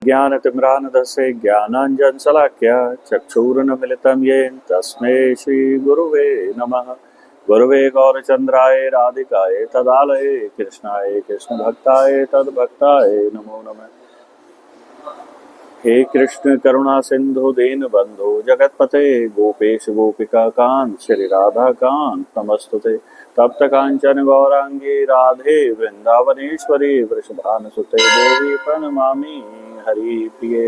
ज्ञानतिम्रानधस्य ज्ञानाञ्जनशलाकया चक्षुरुन्मिलितं येन तस्मै श्रीगुरुवे नमः। गुरुवे गौरचन्द्राय राधिकाय तदालये कृष्णाय कृष्णभक्ताय तद्भक्ताय नमो नमः। हे कृष्ण करुणा सिंधु दीनबंधु जगतपते गोपेश गोपिका कांत श्री राधा कांत नमस्तुते। तप्त कांचन गौरांगी राधे वृंदावनेश्वरी वृषभानुसुते देवी प्रणमामि हरि प्रिये।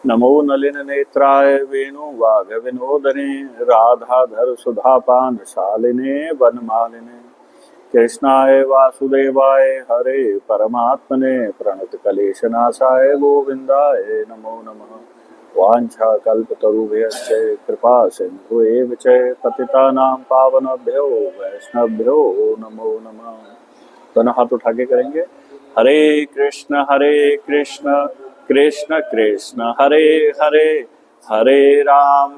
नमो नलिन नेत्राय वेणुवाग विनोदने राधाधर सुधापान शालिने वनमालिने। कृष्णाय वासुदेवाय हरे परमात्मने प्रणत क्लेशनाशाय गोविंदाय नमो नमः। वाञ्छाकल्पतरुभ्यश्च कृपा सिन्धुएव च पतितानां पावनेभ्यो वैष्णवेभ्यो नमो नमः। दोनों हाथ उठा के करेंगे। हरे कृष्ण कृष्ण कृष्ण हरे हरे, हरे राम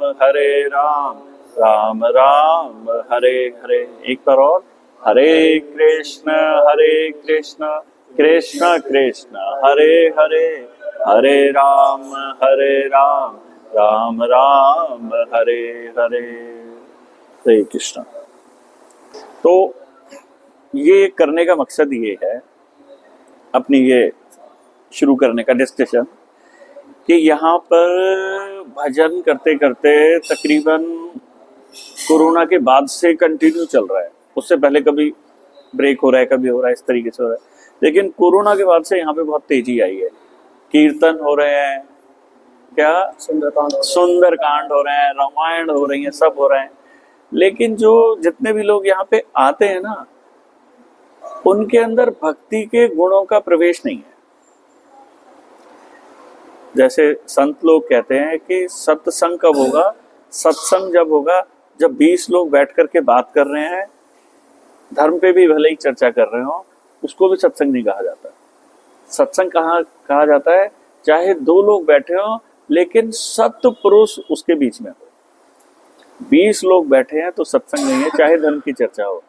राम राम हरे हरे। एक बार और। हरे कृष्ण कृष्ण कृष्ण हरे हरे, हरे राम राम राम हरे हरे। हरे कृष्ण। तो ये करने का मकसद ये है, अपनी ये शुरू करने का डिस्कशन, कि यहाँ पर भजन करते करते तकरीबन कोरोना के बाद से कंटिन्यू चल रहा है। उससे पहले कभी ब्रेक हो रहा है, कभी हो रहा है, इस तरीके से हो रहा है। लेकिन कोरोना के बाद से यहाँ पे बहुत तेजी आई है। कीर्तन हो रहे हैं, क्या सुंदरकांड हो रहे हैं, रामायण हो रही है, सब हो रहे हैं। लेकिन जो जितने भी लोग यहाँ पे आते हैं ना, उनके अंदर भक्ति के गुणों का प्रवेश नहीं है। जैसे संत लोग कहते हैं कि सत्संग कब होगा? सत्संग जब होगा जब 20 लोग बैठ करके बात कर रहे हैं, धर्म पे भी भले ही चर्चा कर रहे हो, उसको भी सत्संग नहीं कहा जाता। सत्संग कहाँ कहा जाता है? चाहे 2 लोग बैठे हो लेकिन सत्य पुरुष उसके बीच में हो। 20 लोग बैठे हैं तो सत्संग नहीं है, चाहे धर्म की चर्चा हो।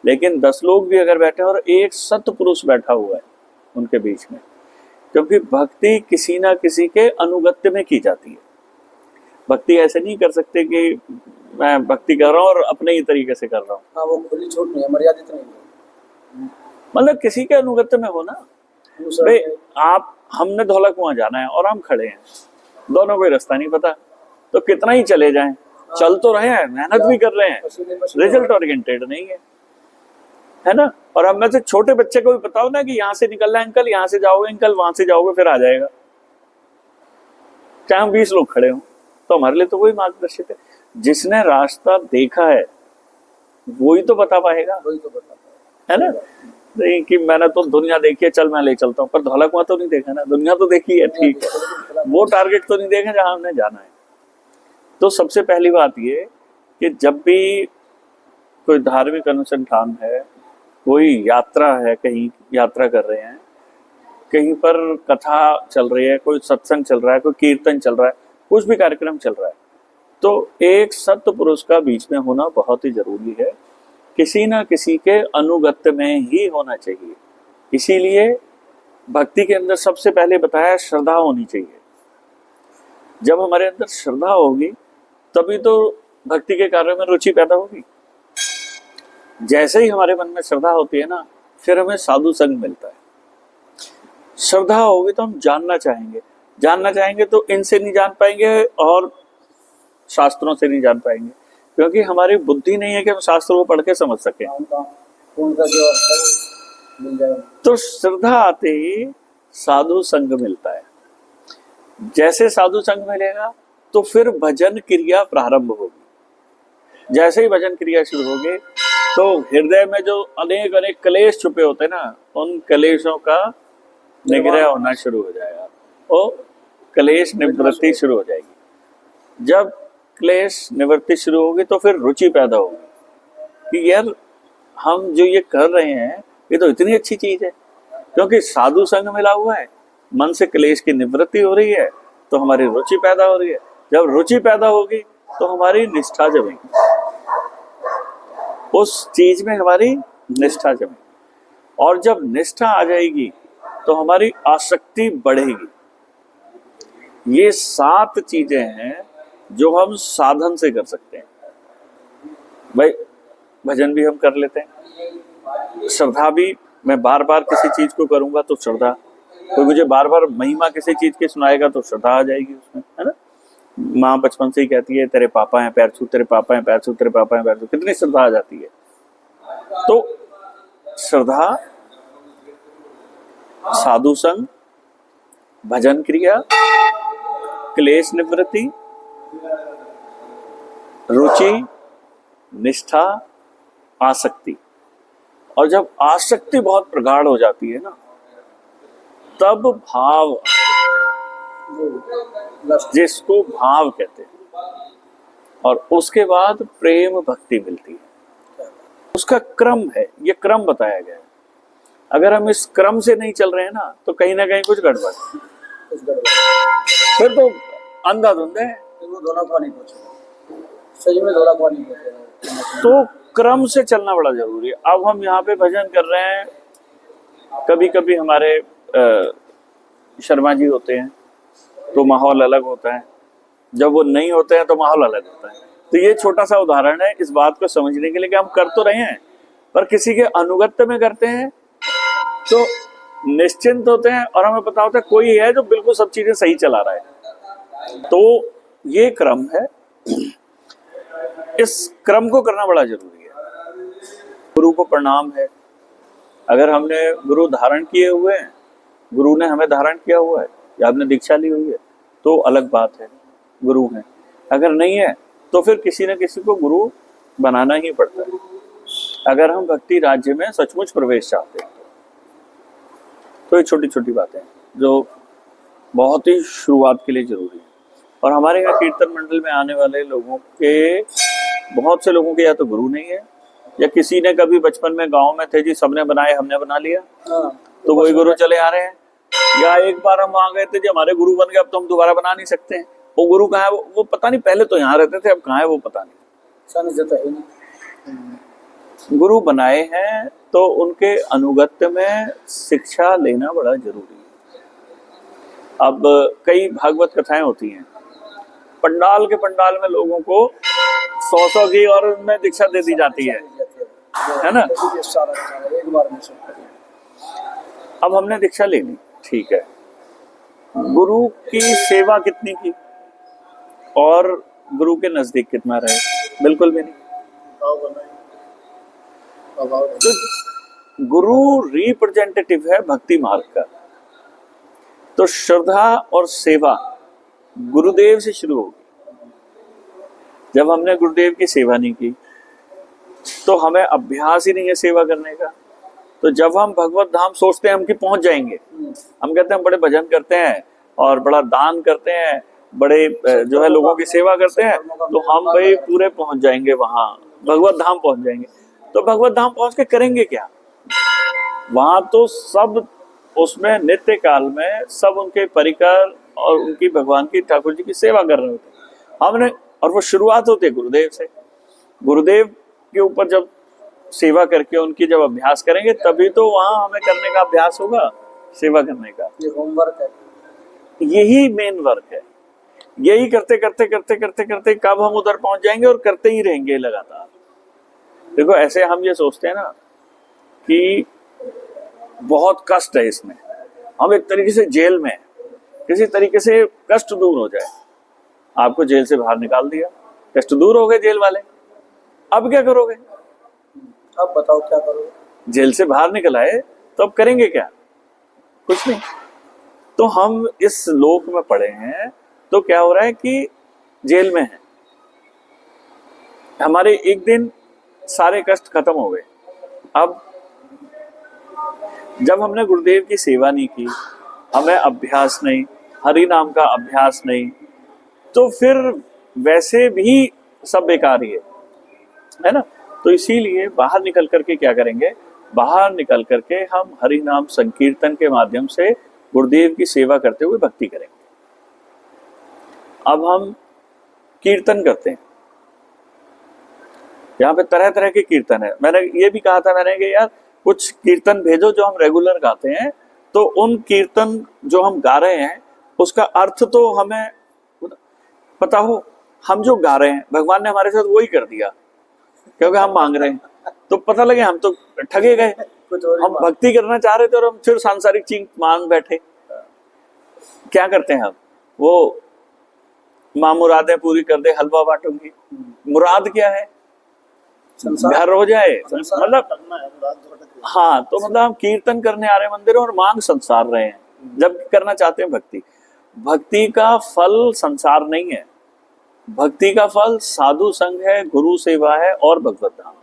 लेकिन 10 लोग भी अगर बैठे और एक सत्य पुरुष बैठा हुआ है उनके बीच में, क्योंकि भक्ति किसी ना किसी के अनुगत्य में की जाती है। भक्ति ऐसे नहीं कर सकते कि मैं भक्ति कर रहा हूँ और अपने ही तरीके से कर रहा हूँ। हाँ, वो खुली छूट नहीं है, मर्यादित नहीं है। मतलब किसी के अनुगत्य में हो ना। भाई आप, हमने धौला कुआं जाना है और हम खड़े हैं, दोनों को रास्ता नहीं पता, तो कितना ही चले जाएं, चल तो रहे हैं, मेहनत भी कर रहे हैं, रिजल्ट ओरिएंटेड नहीं है ना। और हम में से छोटे बच्चे को भी बताओ ना कि यहाँ से निकलना है अंकल, यहाँ से जाओगे अंकल, वहां से जाओगे, फिर आ जाएगा। चाहे हम 20 लोग खड़े हों, तो हमारे लिए तो वही मार्गदर्शित है। जिसने रास्ता देखा है वही तो बता पाएगा, है ना। नहीं कि मैंने तो दुनिया देखी है, चल मैं ले चलता हूँ, पर धौला कुआं तो नहीं देखा ना। दुनिया तो देखी है, ठीक है, वो टारगेट तो नहीं देखा जहां हमने जाना है। तो सबसे पहली बात ये कि जब भी कोई धार्मिक अनुसंधान है, कोई यात्रा है, कहीं यात्रा कर रहे हैं, कहीं पर कथा चल रही है, कोई सत्संग चल रहा है, कोई कीर्तन चल रहा है, कुछ भी कार्यक्रम चल रहा है, तो एक सत्य पुरुष का बीच में होना बहुत ही जरूरी है। किसी ना किसी के अनुगत्य में ही होना चाहिए। इसीलिए भक्ति के अंदर सबसे पहले बताया श्रद्धा होनी चाहिए। जब हमारे अंदर श्रद्धा होगी तभी तो भक्ति के कार्य में रुचि पैदा होगी। जैसे ही हमारे मन में श्रद्धा होती है ना, फिर हमें साधु संग मिलता है। श्रद्धा होगी तो हम जानना चाहेंगे तो इनसे नहीं जान पाएंगे और शास्त्रों से नहीं जान पाएंगे, क्योंकि हमारी बुद्धि नहीं है कि हम शास्त्रों को पढ़ के समझ सकें। तो श्रद्धा आते ही साधु संग मिलता है। जैसे साधु संग मिलेगा तो फिर भजन क्रिया प्रारंभ होगी। जैसे ही भजन क्रिया शुरू होगी तो हृदय में जो अनेक अनेक क्लेश छुपे होते हैं ना, उन क्लेशों का निग्रह होना शुरू हो जाएगा, वो क्लेश निवृत्ति शुरू हो जाएगी। जब क्लेश निवृत्ति शुरू होगी तो फिर रुचि पैदा होगी कि यार हम जो ये कर रहे हैं ये तो इतनी अच्छी चीज है, क्योंकि साधु संग मिला हुआ है, मन से क्लेश की निवृत्ति हो रही है, तो हमारी रुचि पैदा हो रही है। जब रुचि पैदा होगी तो हमारी निष्ठा जमेगी, उस चीज में हमारी निष्ठा जमेगी। और जब निष्ठा आ जाएगी तो हमारी आसक्ति बढ़ेगी। ये 7 चीजें हैं जो हम साधन से कर सकते हैं। भाई भजन भी हम कर लेते हैं, श्रद्धा भी, मैं बार बार किसी चीज को करूंगा तो श्रद्धा, कोई मुझे बार बार महिमा किसी चीज की सुनाएगा तो श्रद्धा आ जाएगी उसमें, है ना। माँ बचपन से ही कहती है तेरे पापा हैं पैर छू, तेरे पापा हैं पैर छू, तेरे पापा हैं पैर छू, कितनी श्रद्धा आ जाती है। तो श्रद्धा, साधु संग, भजन क्रिया, क्लेश निवृत्ति, रुचि, निष्ठा, आसक्ति। और जब आसक्ति बहुत प्रगाढ़ हो जाती है ना, तब भाव, जिसको भाव कहते हैं, और उसके बाद प्रेम भक्ति मिलती है। उसका क्रम है, ये क्रम बताया गया है। अगर हम इस क्रम से नहीं चल रहे हैं ना, तो कहीं ना कहीं कुछ गड़बड़, फिर तो अंधाधुंध है, वो धोला कुआं नहीं पहुंचेगा, सही में धोला कुआं नहीं पहुंचेगा। तो क्रम से चलना बड़ा जरूरी है। अब हम यहाँ पे भजन कर रहे हैं, कभी कभी हमारे शर्मा जी होते हैं तो माहौल अलग होता है, जब वो नहीं होते हैं तो माहौल अलग होता है। तो ये छोटा सा उदाहरण है इस बात को समझने के लिए कि हम कर तो रहे हैं, पर किसी के अनुगत्य में करते हैं तो निश्चिंत होते हैं, और हमें पता होता है कोई है जो बिल्कुल सब चीजें सही चला रहा है। तो ये क्रम है, इस क्रम को करना बड़ा जरूरी है। गुरु को प्रणाम है, अगर हमने गुरु धारण किए हुए हैं, गुरु ने हमें धारण किया हुआ है, या आपने दीक्षा ली हुई है तो अलग बात है, गुरु है। अगर नहीं है तो फिर किसी न किसी को गुरु बनाना ही पड़ता है, अगर हम भक्ति राज्य में सचमुच प्रवेश चाहते हैं। तो ये छोटी छोटी बातें हैं जो बहुत ही शुरुआत के लिए जरूरी है। और हमारे यहाँ कीर्तन मंडल में आने वाले लोगों के, बहुत से लोगों के या तो गुरु नहीं है, या किसी ने कभी बचपन में गांव में थे जी, सबने बनाए हमने बना लिया, तो वही गुरु चले आ रहे हैं। या एक बार हम वहां गए थे जी, हमारे गुरु बन गए, अब तो हम दोबारा बना नहीं सकते हैं। वो गुरु कहाँ है, वो पता नहीं, पहले तो यहाँ रहते थे, अब कहाँ है वो पता नहीं। गुरु बनाए हैं तो उनके अनुगत्य में शिक्षा लेना बड़ा जरूरी है। अब कई भागवत कथाएं होती हैं, पंडाल के पंडाल में लोगों को 100 की और उनमें दीक्षा दे दी जाती है ना। एक बार में अब हमने दीक्षा ले ली, ठीक है, गुरु की सेवा कितनी की और गुरु के नजदीक कितना रहे, बिल्कुल भी नहीं। तो गुरु रिप्रेजेंटेटिव है भक्ति मार्ग का, तो श्रद्धा और सेवा गुरुदेव से शुरू होगी। जब हमने गुरुदेव की सेवा नहीं की तो हमें अभ्यास ही नहीं है सेवा करने का। तो जब हम भगवत धाम सोचते हैं हम कि पहुंच जाएंगे, हम कहते हैं हम बड़े भजन करते हैं और बड़ा दान करते हैं, बड़े जो है लोगों की सेवा करते हैं, तो हम भाई पूरे पहुंच जाएंगे, वहां भगवत धाम पहुंच जाएंगे। तो भगवत धाम पहुंच के करेंगे क्या? वहां तो सब उसमें नित्य काल में सब उनके परिकर और उनकी भगवान की ठाकुर जी की सेवा कर रहे होते हैं हमने, और वो शुरुआत होती है गुरुदेव से। गुरुदेव के ऊपर जब सेवा करके उनकी जब अभ्यास करेंगे तभी तो वहां हमें करने का अभ्यास होगा, सेवा करने का। ये होमवर्क है, यही मेन वर्क है। यही करते करते करते करते करते कब हम उधर पहुंच जाएंगे, और करते ही रहेंगे लगातार। देखो ऐसे हम ये सोचते हैं ना कि बहुत कष्ट है इसमें, हम एक तरीके से जेल में, किसी तरीके से कष्ट दूर हो जाए। आपको जेल से बाहर निकाल दिया, कष्ट दूर हो गए जेल वाले, अब क्या करोगे? अब बताओ क्या करोगे? जेल से बाहर निकल आए तो अब करेंगे क्या? कुछ नहीं। तो हम इस लोक में पड़े हैं, तो क्या हो रहा है कि जेल में है, हमारे एक दिन सारे कष्ट खत्म हो गए। अब जब हमने गुरुदेव की सेवा नहीं की, हमें अभ्यास नहीं, हरि नाम का अभ्यास नहीं, तो फिर वैसे भी सब बेकार ही है ना। तो इसीलिए बाहर निकल करके क्या करेंगे, बाहर निकल करके हम हरि नाम संकीर्तन के माध्यम से गुरुदेव की सेवा करते हुए भक्ति करेंगे। अब हम कीर्तन करते हैं, यहाँ पे तरह तरह के कीर्तन है। मैंने ये भी कहा था मैंने कि यार कुछ कीर्तन भेजो जो हम रेगुलर गाते हैं, तो उन कीर्तन जो हम गा रहे हैं उसका अर्थ तो हमें पता हो। हम जो गा रहे हैं भगवान ने हमारे साथ वही कर दिया, क्योंकि हम मांग रहे हैं तो पता लगे हम तो ठगे गए। कुछ और ही हम भक्ति करना चाह रहे थे और हम फिर सांसारिक चीज मांग बैठे। क्या करते हैं हम, वो माँ मुरादें पूरी कर दे हलवा बांटूंगी, मुराद क्या है, संसार घर हो जाए, संसार मतलब करना है, मुराद भटक रही है। हाँ। तो मतलब हम कीर्तन करने आ रहे हैं मंदिर और मांग संसार रहे हैं, जब करना चाहते हैं भक्ति। भक्ति का फल संसार नहीं है, भक्ति का फल साधु संग है, गुरु सेवा है और भगवत धाम।